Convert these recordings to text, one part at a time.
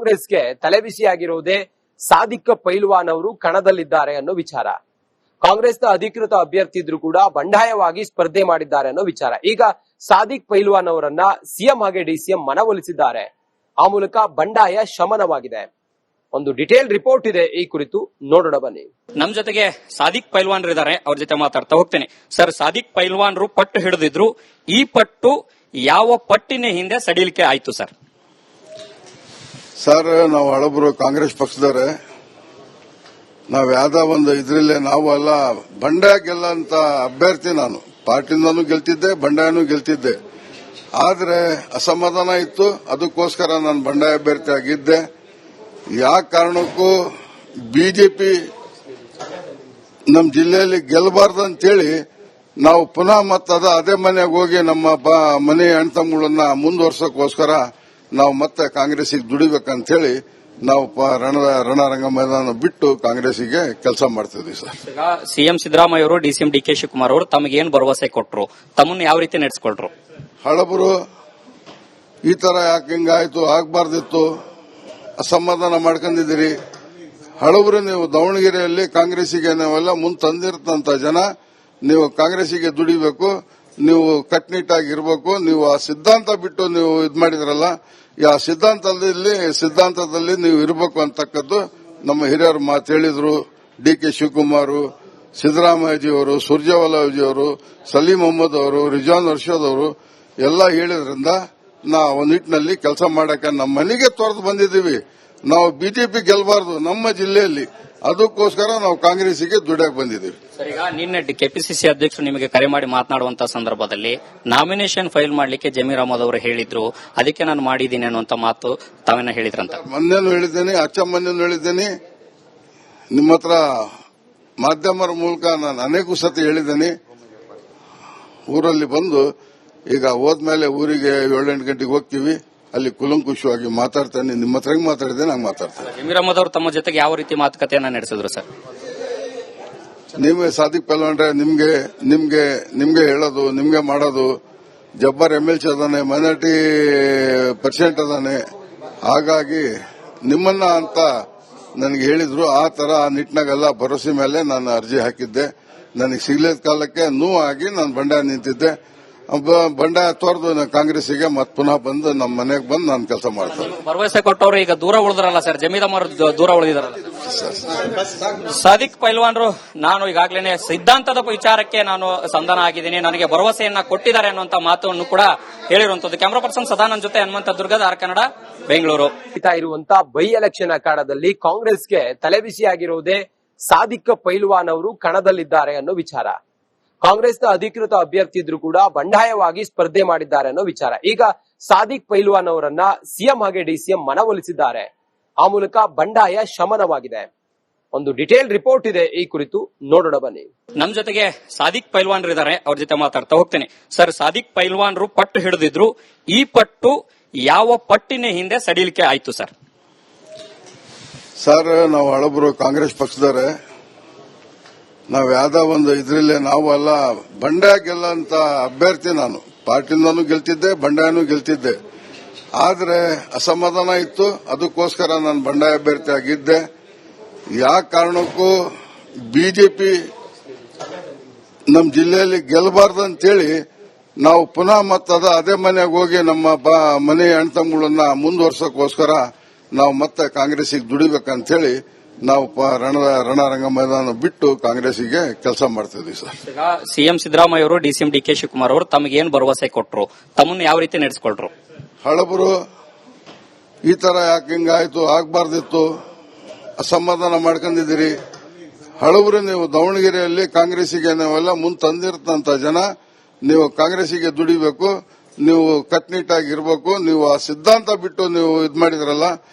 ಕಾಂಗ್ರೆಸ್ಗೆ ತಲೆಬಿಸಿಯಾಗಿರುವುದೇ ಸಾದಿಕ್ ಪೈಲ್ವಾನ್ ಅವರು ಕಣದಲ್ಲಿದ್ದಾರೆ ಅನ್ನೋ ವಿಚಾರ. ಕಾಂಗ್ರೆಸ್ನ ಅಧಿಕೃತ ಅಭ್ಯರ್ಥಿ ಇದ್ರೂ ಕೂಡ ಬಂಡಾಯವಾಗಿ ಸ್ಪರ್ಧೆ ಮಾಡಿದ್ದಾರೆ ಅನ್ನೋ ವಿಚಾರ. ಈಗ ಸಾದಿಕ್ ಪೈಲ್ವಾನ್ ಅವರನ್ನ ಸಿಎಂ ಹಾಗೆ ಡಿಸಿಎಂ ಮನವೊಲಿಸಿದ್ದಾರೆ. ಆ ಮೂಲಕ ಬಂಡಾಯ ಶಮನವಾಗಿದೆ. ಒಂದು ಡಿಟೇಲ್ ರಿಪೋರ್ಟ್ ಇದೆ, ಈ ಕುರಿತು ನೋಡೋಣ ಬನ್ನಿ. ನಮ್ ಜೊತೆಗೆ ಸಾದಿಕ್ ಪೈಲ್ವಾನ್ ಇದ್ದಾರೆ, ಅವ್ರ ಜೊತೆ ಮಾತಾಡ್ತಾ ಹೋಗ್ತೇನೆ. ಸರ್, ಸಾದಿಕ್ ಪೈಲ್ವಾನ್ರು ಪಟ್ಟು ಹಿಡಿದಿದ್ರು, ಈ ಪಟ್ಟು ಯಾವ ಪಟ್ಟಿನ ಹಿಂದೆ ಸಡಿಲಿಕೆ ಆಯ್ತು ಸರ್? ಸರ್, ನಾವು ಹಳಬರು ಕಾಂಗ್ರೆಸ್ ಪಕ್ಷದವರೇ. ನಾವ್ ಯಾವ್ದೋ ಒಂದು ಇದ್ರಲ್ಲೇ ನಾವು ಅಲ್ಲ, ಬಂಡಾಯ ಗೆಲ್ಲಂತ ಅಭ್ಯರ್ಥಿ ನಾನು. ಪಾರ್ಟಿಯಿಂದನೂ ಗೆಲ್ತಿದ್ದೆ, ಬಂಡಾಯನೂ ಗೆಲ್ತಿದ್ದೆ. ಆದ್ರೆ ಅಸಮಾಧಾನ ಇತ್ತು, ಅದಕ್ಕೋಸ್ಕರ ನಾನು ಬಂಡಾಯ ಅಭ್ಯರ್ಥಿ ಆಗಿದ್ದೆ. ಯಾವ ಕಾರಣಕ್ಕೂ ಬಿಜೆಪಿ ನಮ್ಮ ಜಿಲ್ಲೆಯಲ್ಲಿ ಗೆಲ್ಲಬಾರ್ದು ಅಂತೇಳಿ ನಾವು ಪುನಃ ಮತ್ತದ ಅದೇ ಮನೆಗೆ ಹೋಗಿ ನಮ್ಮ ಮನೆ ಹೆಣ್ತಮ್ಮಗಳನ್ನ ಮುಂದುವರ್ಸೋಕ್ಕೋಸ್ಕರ ನಾವು ಮತ್ತೆ ಕಾಂಗ್ರೆಸ್ಸಿಗೆ ದುಡಿಬೇಕಂತ ಹೇಳಿ ನಾವು ರಣರಂಗ ಮೈದಾನ ಬಿಟ್ಟು ಕಾಂಗ್ರೆಸ್ಸಿಗೆ ಕೆಲಸ ಮಾಡ್ತಿದ್ವಿ ಸರ್. ಈಗ ಸಿಎಂ ಸಿದ್ದರಾಮಯ್ಯ ಅವರು, ಡಿಸಿಎಂ ಡಿ ಕೆ ಶಿವಕುಮಾರ್ ಅವರು ತಮಗೇನು ಭರವಸೆ ಕೊಟ್ಟರು, ತಮ್ಮನ್ನು ಯಾವ ರೀತಿ ನಡೆಸಿಕೊಟ್ರು? ಹಳಬರು ಈ ತರ ಯಾಕೆ ಹಿಂಗಾಯ್ತು, ಆಗ್ಬಾರ್ದಿತ್ತು, ಅಸಮಾಧಾನ ಮಾಡ್ಕೊಂಡಿದ್ದೀರಿ. ಹಳಬರು ನೀವು ದಾವಣಗೆರೆಯಲ್ಲಿ ಕಾಂಗ್ರೆಸ್ಸಿಗೆ ನಾವೆಲ್ಲ ಮುಂದೆ ತಂದಿರ್ತಂತ ಜನ, ನೀವು ಕಾಂಗ್ರೆಸ್ಸಿಗೆ ದುಡಿಬೇಕು, ನೀವು ಕಟ್ನಿಟ್ಟಾಗಿರ್ಬೇಕು, ನೀವು ಆ ಸಿದ್ಧಾಂತ ಬಿಟ್ಟು ನೀವು ಇದ್ ಮಾಡಿದ್ರಲ್ಲ, ಆ ಸಿದ್ಧಾಂತದಲ್ಲಿ ನೀವು ಇರಬೇಕು ಅಂತಕ್ಕದ್ದು ನಮ್ಮ ಹಿರಿಯರು ಮಾತು ಹೇಳಿದ್ರು. ಡಿ ಕೆ ಶಿವಕುಮಾರ್, ಸಿದ್ದರಾಮಯ್ಯಜಿಯವರು, ಸುರ್ಜೇವಾಲಾಜಿಯವರು, ಸಲೀಂ ಅಹಮದ್ ಅವರು, ರಿಜ್ವಾನ್ ಅರ್ಷದ್ ಅವರು ಎಲ್ಲ ಹೇಳಿದ್ರಿಂದ ನಾವು ನಿಟ್ಟಿನಲ್ಲಿ ಕೆಲಸ ಮಾಡಕ್ಕೆ ನಮ್ಮ ಮನೆಗೆ ತೊರೆದು ಬಂದಿದ್ದೀವಿ. ನಾವು ಬಿಜೆಪಿ ಗೆಲ್ಲಬಾರ್ದು ನಮ್ಮ ಜಿಲ್ಲೆಯಲ್ಲಿ, ಅದಕ್ಕೋಸ್ಕರ ನಾವು ಕಾಂಗ್ರೆಸ್ಸಿಗೆ ದುಡಿಯಕ್ಕೆ ಬಂದಿದ್ದೀವಿ. ಸರ್, ಈಗ ನಿನ್ನೆ ಕೆಪಿಸಿಸಿ ಅಧ್ಯಕ್ಷರು ನಿಮಗೆ ಕರೆ ಮಾಡಿ ಮಾತನಾಡುವಂತಹ ಸಂದರ್ಭದಲ್ಲಿ ನಾಮಿನೇಷನ್ ಫೈಲ್ ಮಾಡಲಿಕ್ಕೆ ಜಮೀರ್ ಅಹಮದ್ ಅವರು ಹೇಳಿದ್ರು, ಅದಕ್ಕೆ ನಾನು ಮಾಡಿದ್ದೀನಿ ಅನ್ನುವಂತ ಮಾತು ತಾವೇನ ಹೇಳಿದ್ರಂತ? ಮೊನ್ನೆನೂ ಹೇಳಿದ್ದೀನಿ, ಮೊನ್ನೆನೂ ಹೇಳಿದ್ದೀನಿ. ನಿಮ್ಮ ಹತ್ರ ಮಾಧ್ಯಮರ ಮೂಲಕ ನಾನು ಅನೇಕ ಸತಿ ಹೇಳಿದ್ದೀನಿ. ಊರಲ್ಲಿ ಬಂದು ಈಗ ಹೋದ್ಮೇಲೆ ಊರಿಗೆ 7-8 ಗಂಟೆಗೆ ಹೋಗ್ತೀವಿ, ಅಲ್ಲಿ ಕುಲಂಕುಷವಾಗಿ ಮಾತಾಡ್ತೇನೆ. ನಿಮ್ಮ ಹತ್ರ ಹೆಂಗ್ ಮಾತಾಡಿದ್ದೇನೆ ಹಂಗೆ ಮಾತಾಡ್ತೇನೆ. ಜಮೀರ್ ಅಹಮದ್ ಅವರು ತಮ್ಮ ಜೊತೆಗೆ ಯಾವ ರೀತಿ ಮಾತುಕತೆಯನ್ನ ನಡೆಸಿದ್ರು ಸರ್? ನೀವೇ ಸಾದಿಕ್ ಪೈಲ್ವಾನ್ರೆ, ನಿಮ್ಗೆ ಹೇಳೋದು, ನಿಮ್ಗೆ ಮಾಡೋದು. ಜಬ್ಬರ್ MLC ಅದಾನೆ, ಮೈನಾರಿಟಿ ಪರ್ಸೆಂಟ್ ಅದಾನೆ, ಹಾಗಾಗಿ ನಿಮ್ಮನ್ನ ಅಂತ ನನಗೆ ಹೇಳಿದ್ರು. ಆ ತರ ಆ ನಿಟ್ಟಿನಾಗೆಲ್ಲ ಭರವಸೆ ಮೇಲೆ ನಾನು ಅರ್ಜಿ ಹಾಕಿದ್ದೆ. ನನಗೆ ಸಿಗ್ಲಿದ ಕಾಲಕ್ಕೆ ನೋವಾಗಿ ನಾನು ಬಂಡಾಯ ನಿಂತಿದ್ದೆ. ಬಂಡಾಯ ತೋರ್ದು ಕಾಂಗ್ರೆಸ್ಸಿಗೆ ಮತ್ತೆ ಪುನಃ ಬಂದು ನಮ್ಮ ಮನೆಗೆ ಬಂದು ನಾನು ಕೆಲಸ ಮಾಡ್ತೇನೆ. ಭರವಸೆ ಕೊಟ್ಟವರು ಈಗ ದೂರ ಉಳಿದ್ರಲ್ಲ ಸರ್, ಜಮೀರ್ ಅಹಮದ್ ದೂರ ಉಳಿದಿರಲ್ಲ. ಸಾದಿಕ್ ಪೈಲ್ವಾನ್ರು, ನಾನು ಈಗಾಗಲೇ ಸಿದ್ಧಾಂತದ ವಿಚಾರಕ್ಕೆ ನಾನು ಸಂಧಾನ ಆಗಿದ್ದೀನಿ, ನನಗೆ ಭರವಸೆಯನ್ನ ಕೊಟ್ಟಿದ್ದಾರೆ ಅನ್ನುವಂತ ಮಾತನ್ನು ಕೂಡ ಹೇಳಿರುವಂತದ್ದು. ಕ್ಯಾಮರಾ ಪರ್ಸನ್ ಸದಾನಂದ್ ಜೊತೆ ಹನುಮಂತ ದುರ್ಗದ ಆರ್ ಕನ್ನಡ, ಬೆಂಗಳೂರು. ಇರುವಂತಹ ಬೈ ಎಲೆಕ್ಷನ್ ಅಖಾಡದಲ್ಲಿ ಕಾಂಗ್ರೆಸ್ಗೆ ತಲೆಬಿಸಿಯಾಗಿರುವುದೇ ಸಾದಿಕ್ ಪೈಲ್ವಾನ್ ಅವರು ಕಣದಲ್ಲಿದ್ದಾರೆ ಅನ್ನೋ ವಿಚಾರ. ಕಾಂಗ್ರೆಸ್ನ ಅಧಿಕೃತ ಅಭ್ಯರ್ಥಿ ಇದ್ರೂ ಕೂಡ ಬಂಡಾಯವಾಗಿ ಸ್ಪರ್ಧೆ ಮಾಡಿದ್ದಾರೆ ಅನ್ನೋ ವಿಚಾರ. ಈಗ ಸಾದಿಕ್ ಪೈಲ್ವಾನ್ ಅವರನ್ನ ಸಿಎಂ ಹಾಗೆ ಡಿಸಿಎಂ ಮನವೊಲಿಸಿದ್ದಾರೆ. ಆ ಮೂಲಕ ಬಂಡಾಯ ಶಮನವಾಗಿದೆ. ಒಂದು ಡಿಟೇಲ್ ರಿಪೋರ್ಟ್ ಇದೆ, ಈ ಕುರಿತು ನೋಡೋಣ ಬನ್ನಿ. ನಮ್ ಜೊತೆಗೆ ಸಾದಿಕ್ ಪೈಲ್ವಾನ್ ಇದ್ದಾರೆ, ಅವ್ರ ಜೊತೆ ಮಾತಾಡ್ತಾ ಹೋಗ್ತೇನೆ. ಸರ್, ಸಾದಿಕ್ ಪೈಲ್ವಾನ್ರು ಪಟ್ಟು ಹಿಡಿದಿದ್ರು, ಈ ಪಟ್ಟು ಯಾವ ಪಟ್ಟಿನ ಹಿಂದೆ ಸಡಿಲಿಕೆ ಆಯ್ತು ಸರ್? ಸರ್, ನಾವು ಹಳಬರು ಕಾಂಗ್ರೆಸ್ ಪಕ್ಷದವರೇ. ನಾವ್ ಯಾವ್ದೋ ಒಂದು ಇದ್ರಲ್ಲೇ ನಾವು ಅಲ್ಲ, ಬಂಡಾಯ ಗೆಲ್ಲಂತ ಅಭ್ಯರ್ಥಿ ನಾನು. ಪಾರ್ಟಿಯಿಂದನೂ ಗೆಲ್ತಿದ್ದೆ, ಬಂಡಾಯನೂ ಗೆಲ್ತಿದ್ದೆ. ಆದ್ರೆ ಅಸಮಾಧಾನ ಇತ್ತು, ಅದಕ್ಕೋಸ್ಕರ ನಾನು ಬಂಡಾಯ ಅಭ್ಯರ್ಥಿ ಆಗಿದ್ದೆ. ಯಾವ ಕಾರಣಕ್ಕೂ ಬಿಜೆಪಿ ನಮ್ಮ ಜಿಲ್ಲೆಯಲ್ಲಿ ಗೆಲ್ಲಬಾರ್ದು ಅಂತೇಳಿ ನಾವು ಪುನಃ ಮತ್ತದ ಅದೇ ಮನೆಗೆ ಹೋಗಿ ನಮ್ಮ ಮನೆ ಹೆಣ್ತಮ್ಮಗಳನ್ನ ಮುಂದುವರ್ಸೋಕ್ಕೋಸ್ಕರ ನಾವು ಮತ್ತೆ ಕಾಂಗ್ರೆಸ್ಸಿಗೆ ದುಡಿಬೇಕಂತ ಹೇಳಿ ನಾವು ರಣರಂಗ ಮೈದಾನ ಬಿಟ್ಟು ಕಾಂಗ್ರೆಸ್ಸಿಗೆ ಕೆಲಸ ಮಾಡ್ತಿದ್ವಿ ಸರ್. ಈಗ ಸಿಎಂ ಸಿದ್ದರಾಮಯ್ಯ ಅವರು, ಡಿಸಿಎಂ ಡಿ ಕೆ ಶಿವಕುಮಾರ್ ಅವರು ತಮಗೇನು ಭರವಸೆ ಕೊಟ್ಟರು, ತಮ್ಮನ್ನು ಯಾವ ರೀತಿ ನಡೆಸಿಕೊಟ್ರು? ಹಳಬರು ಈ ತರ ಯಾಕೆ ಹಿಂಗಾಯ್ತು, ಆಗ್ಬಾರ್ದಿತ್ತು, ಅಸಮಾಧಾನ ಮಾಡ್ಕೊಂಡಿದ್ದೀರಿ. ಹಳಬರು ನೀವು ದಾವಣಗೆರೆಯಲ್ಲಿ ಕಾಂಗ್ರೆಸ್ಸಿಗೆ ನಾವೆಲ್ಲ ಮುಂದೆ ತಂದಿರ್ತಂತ ಜನ, ನೀವು ಕಾಂಗ್ರೆಸ್ಸಿಗೆ ದುಡಿಬೇಕು, ನೀವು ಕಟ್ನಿಟ್ಟಾಗಿರ್ಬೇಕು, ನೀವು ಆ ಸಿದ್ಧಾಂತ ಬಿಟ್ಟು ನೀವು ಇದ್ ಮಾಡಿದ್ರಲ್ಲ,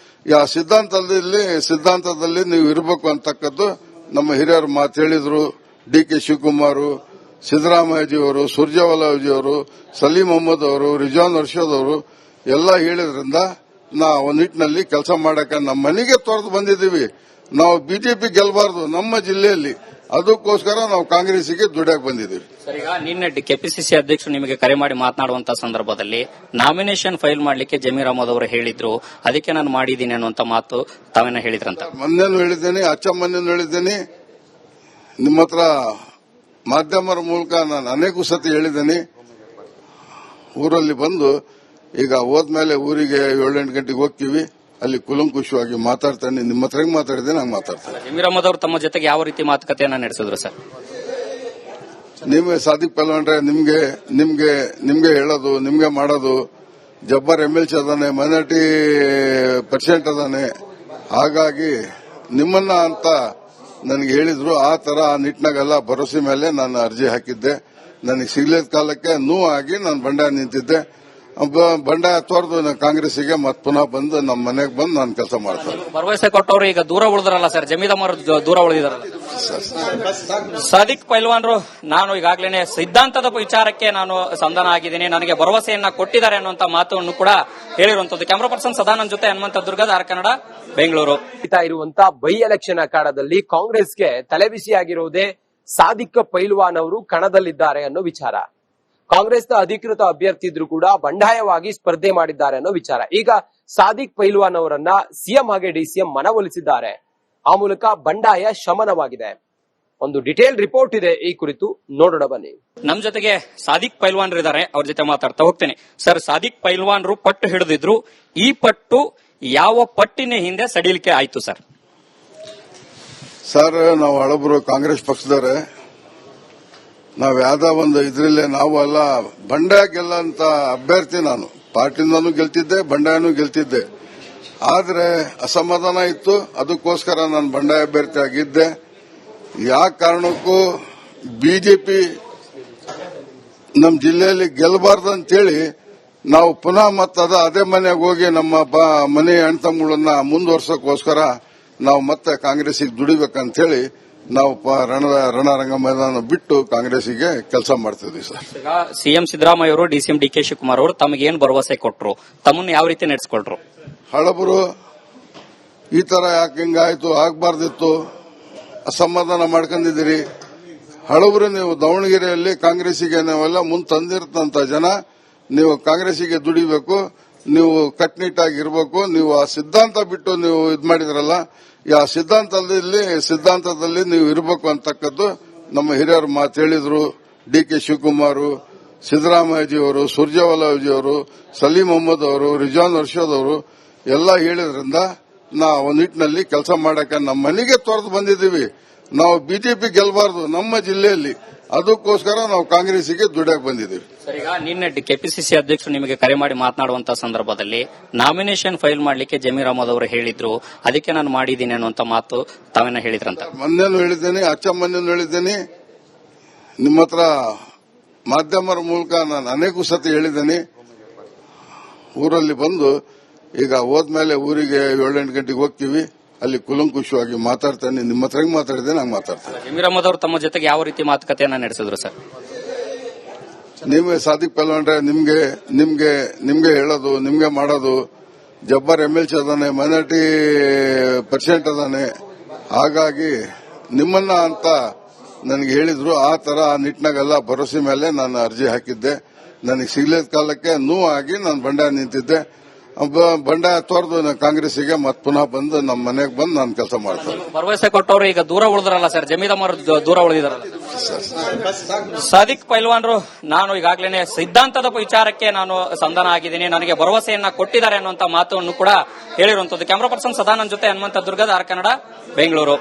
ಆ ಸಿದ್ಧಾಂತದಲ್ಲಿ ನೀವು ಇರಬೇಕು ಅಂತಕ್ಕದ್ದು ನಮ್ಮ ಹಿರಿಯರು ಮಾತು ಹೇಳಿದ್ರು. ಡಿ ಕೆ ಶಿವಕುಮಾರ್, ಸಿದ್ದರಾಮಯ್ಯಜಿಯವರು, ಸುರ್ಜೇವಾಲಾಜಿಯವರು, ಸಲೀಂ ಅಹಮದ್ ಅವರು, ರಿಜ್ವಾನ್ ಅರ್ಷದ್ ಅವರು ಎಲ್ಲ ಹೇಳಿದ್ರಿಂದ ನಾವು ನಿಟ್ಟಿನಲ್ಲಿ ಕೆಲಸ ಮಾಡಕ್ಕೆ ನಮ್ಮ ಮನೆಗೆ ತೊರೆದು ಬಂದಿದ್ದೀವಿ. ನಾವು ಬಿಜೆಪಿ ಗೆಲ್ಲಬಾರ್ದು ನಮ್ಮ ಜಿಲ್ಲೆಯಲ್ಲಿ, ಅದಕ್ಕೋಸ್ಕರ ನಾವು ಕಾಂಗ್ರೆಸ್ಗೆ ದುಡಿಯಕ್ಕೆ ಬಂದಿದ್ದೀವಿ. ಸರ್, ಈಗ ನಿನ್ನೆ ಕೆಪಿಸಿಸಿ ಅಧ್ಯಕ್ಷರು ನಿಮಗೆ ಕರೆ ಮಾಡಿ ಮಾತನಾಡುವಂತ ಸಂದರ್ಭದಲ್ಲಿ ನಾಮಿನೇಷನ್ ಫೈಲ್ ಮಾಡಲಿಕ್ಕೆ ಜಮೀರ್ ಅಹಮದ್ ಅವರು ಹೇಳಿದ್ರು, ಅದಕ್ಕೆ ನಾನು ಮಾಡಿದ್ದೀನಿ ಅನ್ನುವಂತ ಮಾತು ತಾವೇನ ಹೇಳಿದ್ರಂತ. ಮೊನ್ನೆನೂ ಹೇಳಿದ್ದೇನೆ, ಮೊನ್ನೆನೂ ಹೇಳಿದ್ದೇನೆ, ನಿಮ್ಮ ಹತ್ರ ಮಾಧ್ಯಮರ ಮೂಲಕ ನಾನು ಅನೇಕ ಸತಿ ಹೇಳಿದ್ದೇನೆ. ಊರಲ್ಲಿ ಬಂದು ಈಗ ಹೋದ್ಮೇಲೆ ಊರಿಗೆ 7-8 ಗಂಟೆಗೆ ಹೋಗ್ತೀವಿ, ಅಲ್ಲಿ ಕುಲಂಕುಷವಾಗಿ ಮಾತಾಡ್ತಾನೆ. ನಿಮ್ಮ ಹತ್ರ ಹೆಂಗ್ ಮಾತಾಡಿದ್ದೇನೆ ಹಂಗೆ ಮಾತಾಡ್ತಾರೆ. ಜಮೀರ್ ಅಹಮದ್ ಅವರು ತಮ್ಮ ಜೊತೆಗೆ ಯಾವ ರೀತಿ ಮಾತುಕತೆಯನ್ನ ನಡೆಸಿದ್ರು ಸರ್? ನೀವೇ ಸಾದಿಕ್ ಪಲ್ವಾನ್ರೆ, ನಿಮ್ಗೆ ಹೇಳೋದು, ನಿಮ್ಗೆ ಮಾಡೋದು. ಜಬ್ಬರ್ MLC ಅದಾನೆ, ಮೈನಾರಿಟಿ ಪರ್ಸೆಂಟ್ ಅದಾನೆ, ಹಾಗಾಗಿ ನಿಮ್ಮನ್ನ ಅಂತ ನನಗೆ ಹೇಳಿದ್ರು. ಆ ತರ ಆ ನಿಟ್ಟಿನಾಗೆಲ್ಲ ಭರವಸೆ ಮೇಲೆ ನಾನು ಅರ್ಜಿ ಹಾಕಿದ್ದೆ. ನನಗೆ ಸಿಗ್ಲಿದ ಕಾಲಕ್ಕೆ ನೋವಾಗಿ ನಾನು ಬಂಡಾಯ ನಿಂತಿದ್ದೆ. ಬಂಡಾಯ ತೋರ್ದು ಕಾಂಗ್ರೆಸ್ಗೆ ಮತ್ತೆ ಪುನಃ ಬಂದು ನಮ್ಮ ಮನೆಗೆ ಬಂದು ನಾನು ಕೆಲಸ ಮಾಡ್ತೇನೆ. ಭರವಸೆ ಕೊಟ್ಟವರು ಈಗ ದೂರ ಉಳಿದ್ರಲ್ಲ ಸರ್, ಜಮೀರ್ ಅಹಮದ್ ದೂರ ಉಳಿದಿರಲ್ಲ. ಸಾದಿಕ್ ಪೈಲ್ವಾನ್ರು ನಾನು ಈಗಾಗಲೇ ಸಿದ್ಧಾಂತದ ವಿಚಾರಕ್ಕೆ ನಾನು ಸಂಧಾನ ಆಗಿದ್ದೀನಿ, ನನಗೆ ಭರವಸೆಯನ್ನ ಕೊಟ್ಟಿದ್ದಾರೆ ಅನ್ನುವಂತ ಮಾತನ್ನು ಕೂಡ ಹೇಳಿರುವಂತದ್ದು. ಕ್ಯಾಮರಾ ಪರ್ಸನ್ ಸದಾನಂದ್ ಜೊತೆ ಹನುಮಂತ ದುರ್ಗದ ಆರ್ ಕನ್ನಡ, ಬೆಂಗಳೂರು. ಇರುವಂತ ಬೈ ಎಲೆಕ್ಷನ್ ಅಖಾಡದಲ್ಲಿ ಕಾಂಗ್ರೆಸ್ಗೆ ತಲೆಬಿಸಿಯಾಗಿರುವುದೇ ಸಾದಿಕ್ ಪೈಲ್ವಾನ್ ಅವರು ಕಣದಲ್ಲಿದ್ದಾರೆ ಅನ್ನೋ ವಿಚಾರ. ಕಾಂಗ್ರೆಸ್ನ ಅಧಿಕೃತ ಅಭ್ಯರ್ಥಿ ಇದ್ರು ಕೂಡ ಬಂಡಾಯವಾಗಿ ಸ್ಪರ್ಧೆ ಮಾಡಿದ್ದಾರೆ ಅನ್ನೋ ವಿಚಾರ. ಈಗ ಸಾದಿಕ್ ಪೈಲ್ವಾನ್ ಅವರನ್ನ ಸಿಎಂ ಹಾಗೆ ಡಿಸಿಎಂ ಮನವೊಲಿಸಿದ್ದಾರೆ. ಆ ಮೂಲಕ ಬಂಡಾಯ ಶಮನವಾಗಿದೆ. ಒಂದು ಡಿಟೇಲ್ ರಿಪೋರ್ಟ್ ಇದೆ ಈ ಕುರಿತು, ನೋಡೋಣ ಬನ್ನಿ. ನಮ್ ಜೊತೆಗೆ ಸಾದಿಕ್ ಪೈಲ್ವಾನ್ರು ಇದ್ದಾರೆ, ಅವ್ರ ಜೊತೆ ಮಾತಾಡ್ತಾ ಹೋಗ್ತೇನೆ. ಸರ್, ಸಾದಿಕ್ ಪೈಲ್ವಾನ್ರು ಪಟ್ಟು ಹಿಡಿದಿದ್ರು, ಈ ಪಟ್ಟು ಯಾವ ಪಟ್ಟಿನ ಹಿಂದೆ ಸಡಿಲಿಕೆ ಆಯ್ತು ಸರ್? ಸರ್, ನಾವು ಹಳಬರು ಕಾಂಗ್ರೆಸ್ ಪಕ್ಷದವರೇ, ನಾವ್ ಯಾವ್ದೋ ಒಂದು ಇದ್ರಲ್ಲೇ ನಾವು ಅಲ್ಲ ಬಂಡಾಯ ಗೆಲ್ಲಂತ ಅಭ್ಯರ್ಥಿ. ನಾನು ಪಾರ್ಟಿಯಿಂದನೂ ಗೆಲ್ತಿದ್ದೆ, ಬಂಡಾಯನೂ ಗೆಲ್ತಿದ್ದೆ. ಆದ್ರೆ ಅಸಮಾಧಾನ ಇತ್ತು, ಅದಕ್ಕೋಸ್ಕರ ನಾನು ಬಂಡಾಯ ಅಭ್ಯರ್ಥಿ ಆಗಿದ್ದೆ. ಯಾವ ಕಾರಣಕ್ಕೂ ಬಿಜೆಪಿ ನಮ್ಮ ಜಿಲ್ಲೆಯಲ್ಲಿ ಗೆಲ್ಲಬಾರ್ದು ಅಂತೇಳಿ ನಾವು ಪುನಃ ಮತ್ತದ ಅದೇ ಮನೆಗೆ ಹೋಗಿ ನಮ್ಮ ಮನೆ ಹೆಣ್ತಂಗಳನ್ನ ಮುಂದುವರ್ಸೋಕ್ಕೋಸ್ಕರ ನಾವು ಮತ್ತೆ ಕಾಂಗ್ರೆಸ್ಗೆ ದುಡಿಬೇಕಂತ ಹೇಳಿ ನಾವು ರಣರಂಗ ಮೈದಾನ ಬಿಟ್ಟು ಕಾಂಗ್ರೆಸ್ಗೆ ಕೆಲಸ ಮಾಡ್ತಿದ್ವಿ ಸರ್. ಈಗ ಸಿಎಂ ಸಿದ್ದರಾಮಯ್ಯ ಅವರು, ಡಿಸಿಎಂ ಡಿ ಕೆ ಶಿವಕುಮಾರ್ ಅವರು ತಮಗೆ ಏನ್ ಭರವಸೆ ಕೊಟ್ಟರು, ತಮ್ಮನ್ನು ಯಾವ ರೀತಿ ನಡೆಸಿಕೊಟ್ರು? ಹಳಬರು ಈ ತರ ಯಾಕೆ ಹಿಂಗಾಯ್ತು, ಆಗ್ಬಾರ್ದಿತ್ತು, ಅಸಮಾಧಾನ ಮಾಡ್ಕೊಂಡಿದ್ದೀರಿ. ಹಳಬರು ನೀವು ದಾವಣಗೆರೆಯಲ್ಲಿ ಕಾಂಗ್ರೆಸ್ಗೆ ನಾವೆಲ್ಲ ಮುಂದೆ ತಂದಿರ್ತಂತ ಜನ, ನೀವು ಕಾಂಗ್ರೆಸ್ಗೆ ದುಡಿಬೇಕು, ನೀವು ಕಟ್ನಿಟ್ಟಾಗಿರ್ಬೇಕು. ನೀವು ಆ ಸಿದ್ಧಾಂತ ಬಿಟ್ಟು ನೀವು ಇದ್ ಮಾಡಿದ್ರಲ್ಲ, ಆ ಸಿದ್ಧಾಂತದಲ್ಲಿ ನೀವು ಇರಬೇಕು ಅಂತಕ್ಕದ್ದು ನಮ್ಮ ಹಿರಿಯರು ಮಾತು ಹೇಳಿದ್ರು. ಡಿ ಕೆ ಶಿವಕುಮಾರ್, ಸಿದ್ದರಾಮಯ್ಯಜಿಯವರು, ಸುರ್ಜೇವಾಲಾಜಿಯವರು, ಸಲೀಂ ಅಹಮದ್ ಅವರು, ರಿಜ್ವಾನ್ ಅರ್ಷದ್ ಅವರು ಎಲ್ಲ ಹೇಳಿದ್ರಿಂದ ನಾವು ನಿಟ್ಟಿನಲ್ಲಿ ಕೆಲಸ ಮಾಡಕ್ಕೆ ನಮ್ಮ ಮನೆಗೆ ತೊರೆದು ಬಂದಿದ್ದೀವಿ. ನಾವು ಬಿಜೆಪಿ ಗೆಲ್ಲಬಾರ್ದು ನಮ್ಮ ಜಿಲ್ಲೆಯಲ್ಲಿ, ಅದಕ್ಕೋಸ್ಕರ ನಾವು ಕಾಂಗ್ರೆಸ್ಗೆ ದುಡಿಯಕ್ಕೆ ಬಂದಿದ್ದೀವಿ. ಸರ್, ಈಗ ನಿನ್ನೆ ಕೆಪಿಸಿಸಿ ಅಧ್ಯಕ್ಷರು ನಿಮಗೆ ಕರೆ ಮಾಡಿ ಮಾತನಾಡುವಂತ ಸಂದರ್ಭದಲ್ಲಿ ನಾಮಿನೇಷನ್ ಫೈಲ್ ಮಾಡಲಿಕ್ಕೆ ಜಮೀರ್ ಅಹಮದ್ ಅವರು ಹೇಳಿದ್ರು, ಅದಕ್ಕೆ ನಾನು ಮಾಡಿದ್ದೀನಿ ಅನ್ನುವಂತ ಮಾತು ತಾವೇನ ಹೇಳಿದ್ರಂತ. ಮೊನ್ನೆನೂ ಹೇಳಿದ್ದೇನೆ, ಮೊನ್ನೆನೂ ಹೇಳಿದ್ದೇನೆ, ನಿಮ್ಮ ಹತ್ರ ಮಾಧ್ಯಮರ ಮೂಲಕ ನಾನು ಅನೇಕ ಸತಿ ಹೇಳಿದ್ದೇನೆ. ಊರಲ್ಲಿ ಬಂದು ಈಗ ಹೋದ್ಮೇಲೆ ಊರಿಗೆ 7-8 ಗಂಟೆಗೆ ಹೋಗ್ತೀವಿ, ಅಲ್ಲಿ ಕುಲಂಕುಷವಾಗಿ ಮಾತಾಡ್ತಾನೆ. ನಿಮ್ಮ ಹತ್ರ ಹೆಂಗ್ ಮಾತಾಡಿದ್ದೇನೆ ಹಂಗೆ ಮಾತಾಡ್ತಾರೆ. ಜಮೀರ್ ಅಹಮದ್ ಅವರು ತಮ್ಮ ಜೊತೆಗೆ ಯಾವ ರೀತಿ ಮಾತುಕತೆಯನ್ನ ನಡೆಸಿದ್ರು ಸರ್? ನೀವೇ ಸಾದಿಕ್ ಪಲ್ವಾನ್ರೆ, ನಿಮ್ಗೆ ಹೇಳೋದು, ನಿಮ್ಗೆ ಮಾಡೋದು. ಜಬ್ಬರ್ MLC ಅದಾನೆ, ಮೈನಾರಿಟಿ ಪರ್ಸೆಂಟ್ ಅದಾನೆ, ಹಾಗಾಗಿ ನಿಮ್ಮನ್ನ ಅಂತ ನನಗೆ ಹೇಳಿದ್ರು. ಆ ತರ ಆ ನಿಟ್ಟಿನಾಗೆಲ್ಲ ಭರವಸೆ ಮೇಲೆ ನಾನು ಅರ್ಜಿ ಹಾಕಿದ್ದೆ. ನನಗೆ ಸಿಗ್ಲಿದ ಕಾಲಕ್ಕೆ ನೋವಾಗಿ ನಾನು ಬಂಡಾಯ ನಿಂತಿದ್ದೆ. ಬಂಡಾಯ ತೋರ್ದು ಕಾಂಗ್ರೆಸ್ಗೆ ಮತ್ತೆ ಪುನಃ ಬಂದು ನಮ್ಮ ಮನೆಗೆ ಬಂದು ನಾನು ಕೆಲಸ ಮಾಡ್ತೇನೆ. ಭರವಸೆ ಕೊಟ್ಟವರು ಈಗ ದೂರ ಉಳಿದ್ರಲ್ಲ ಸರ್, ಜಮೀರ್ ಅಹಮದ್ ದೂರ ಉಳಿದಿರಲ್ಲ. ಸಾದಿಕ್ ಪೈಲ್ವಾನ್ರು ನಾನು ಈಗಾಗಲೇ ಸಿದ್ಧಾಂತದ ವಿಚಾರಕ್ಕೆ ನಾನು ಸಂಧಾನ ಆಗಿದ್ದೀನಿ, ನನಗೆ ಭರವಸೆಯನ್ನ ಕೊಟ್ಟಿದ್ದಾರೆ ಅನ್ನುವಂತ ಮಾತನ್ನು ಕೂಡ ಹೇಳಿರುವಂತದ್ದು. ಕ್ಯಾಮರಾ ಪರ್ಸನ್ ಸದಾನಂದ್ ಜೊತೆ ಹನುಮಂತ ದುರ್ಗದ ಆರ್ ಕನ್ನಡ, ಬೆಂಗಳೂರು.